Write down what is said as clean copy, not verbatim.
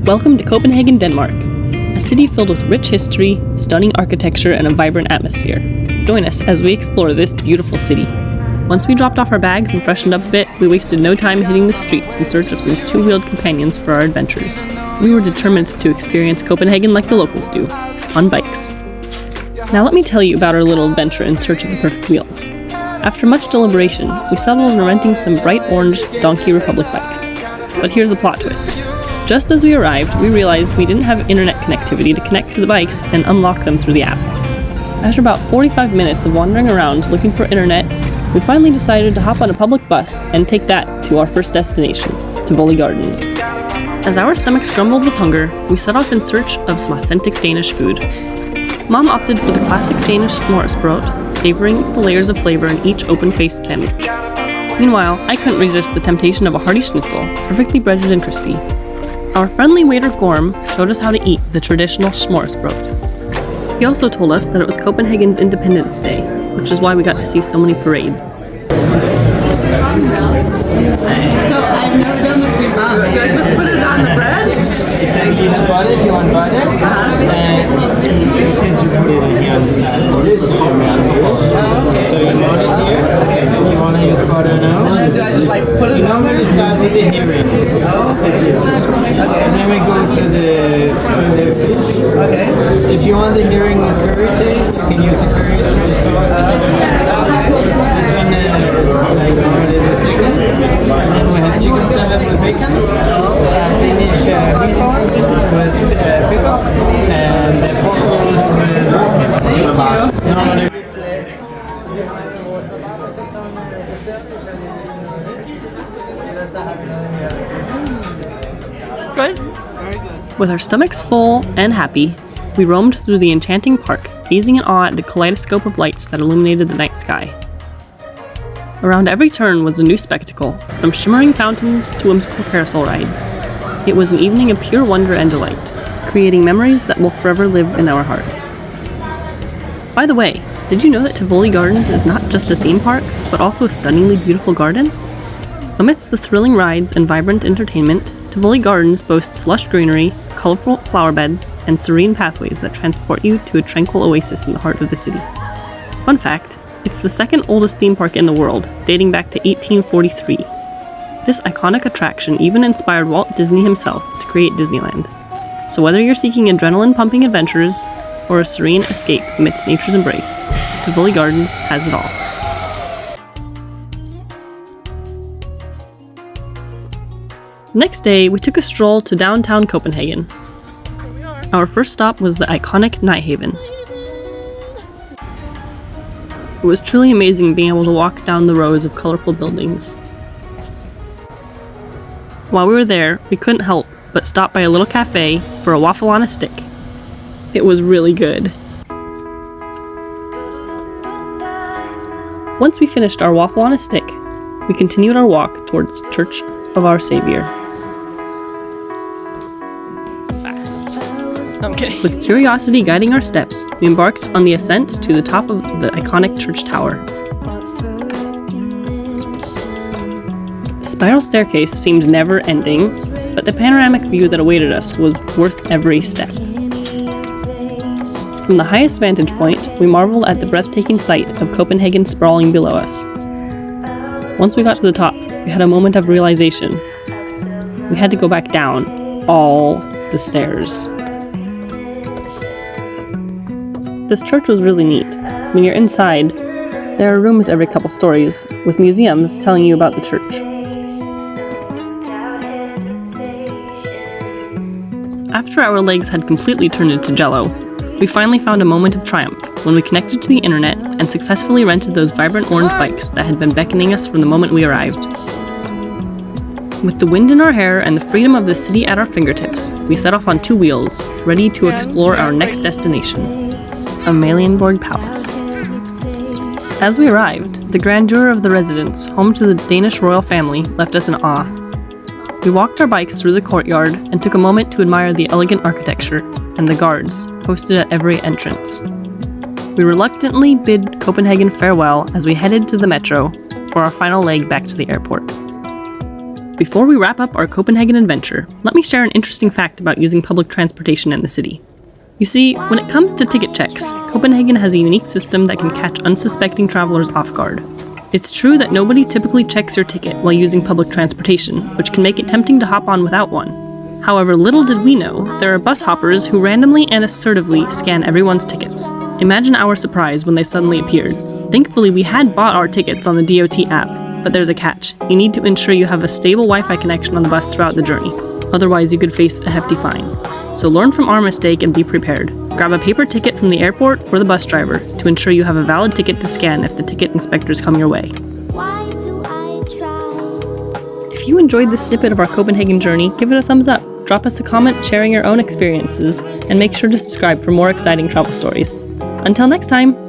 Welcome to Copenhagen, Denmark, a city filled with rich history, stunning architecture, and a vibrant atmosphere. Join us as we explore this beautiful city. Once we dropped off our bags and freshened up a bit, we wasted no time hitting the streets in search of some two-wheeled companions for our adventures. We were determined to experience Copenhagen like the locals do, on bikes. Now let me tell you about our little adventure in search of the perfect wheels. After much deliberation, we settled on renting some bright orange Donkey Republic bikes. But here's the plot twist. Just as we arrived, we realized we didn't have internet connectivity to connect to the bikes and unlock them through the app. After about 45 minutes of wandering around looking for internet, we finally decided to hop on a public bus and take that to our first destination, Tivoli Gardens. As our stomachs grumbled with hunger, we set off in search of some authentic Danish food. Mom opted for the classic Danish smørrebrød, savoring the layers of flavor in each open-faced sandwich. Meanwhile, I couldn't resist the temptation of a hearty schnitzel, perfectly breaded and crispy. Our friendly waiter Gorm showed us how to eat the traditional smørrebrød. He also told us that it was Copenhagen's Independence Day, which is why we got to see so many parades. So I've never done this before. Do I just put it on the bread? Exactly, the butter, if you want butter, and you tend to put it here on the side. This is your round dish. Okay. So you want it here, you want to use butter now. And then do I just like put it on there? We start with the herring. This is, and then we go to the fish. Okay. If you want the herring with curry taste, you can use a curry soy sauce. Okay. This one is like already the second. Then we have chicken salad with bacon. Danish meatball with pickle. And the pork roast with Thank you. Good? Very good. With our stomachs full and happy, we roamed through the enchanting park, gazing in awe at the kaleidoscope of lights that illuminated the night sky. Around every turn was a new spectacle, from shimmering fountains to whimsical carousel rides. It was an evening of pure wonder and delight, creating memories that will forever live in our hearts. By the way, did you know that Tivoli Gardens is not just a theme park, but also a stunningly beautiful garden? Amidst the thrilling rides and vibrant entertainment, Tivoli Gardens boasts lush greenery, colorful flower beds, and serene pathways that transport you to a tranquil oasis in the heart of the city. Fun fact, it's the second oldest theme park in the world, dating back to 1843. This iconic attraction even inspired Walt Disney himself to create Disneyland. So whether you're seeking adrenaline-pumping adventures or a serene escape amidst nature's embrace, Tivoli Gardens has it all. Next day, we took a stroll to downtown Copenhagen. Our first stop was the iconic Nyhavn. It was truly amazing being able to walk down the rows of colorful buildings. While we were there, we couldn't help but stop by a little cafe for a waffle on a stick. It was really good. Once we finished our waffle on a stick, we continued our walk towards Church of Our Savior. Fast. I'm kidding. With curiosity guiding our steps, we embarked on the ascent to the top of the iconic church tower. The spiral staircase seemed never-ending, but the panoramic view that awaited us was worth every step. From the highest vantage point, we marveled at the breathtaking sight of Copenhagen sprawling below us. Once we got to the top, we had a moment of realization. We had to go back down all the stairs. This church was really neat. When you're inside, there are rooms every couple stories, with museums telling you about the church. After our legs had completely turned into jello, we finally found a moment of triumph when we connected to the internet and successfully rented those vibrant orange bikes that had been beckoning us from the moment we arrived. With the wind in our hair and the freedom of the city at our fingertips, we set off on two wheels, ready to explore our next destination, Amalienborg Palace. As we arrived, the grandeur of the residence, home to the Danish royal family, left us in awe. We walked our bikes through the courtyard and took a moment to admire the elegant architecture and the guards posted at every entrance. We reluctantly bid Copenhagen farewell as we headed to the metro for our final leg back to the airport. Before we wrap up our Copenhagen adventure, let me share an interesting fact about using public transportation in the city. You see, when it comes to ticket checks, Copenhagen has a unique system that can catch unsuspecting travelers off guard. It's true that nobody typically checks your ticket while using public transportation, which can make it tempting to hop on without one. However, little did we know, there are bus hoppers who randomly and assertively scan everyone's tickets. Imagine our surprise when they suddenly appeared. Thankfully, we had bought our tickets on the DOT app, but there's a catch. You need to ensure you have a stable Wi-Fi connection on the bus throughout the journey. Otherwise, you could face a hefty fine. So learn from our mistake and be prepared. Grab a paper ticket from the airport or the bus driver to ensure you have a valid ticket to scan if the ticket inspectors come your way. Why do I try? If you enjoyed this snippet of our Copenhagen journey, give it a thumbs up. Drop us a comment sharing your own experiences, and make sure to subscribe for more exciting travel stories. Until next time!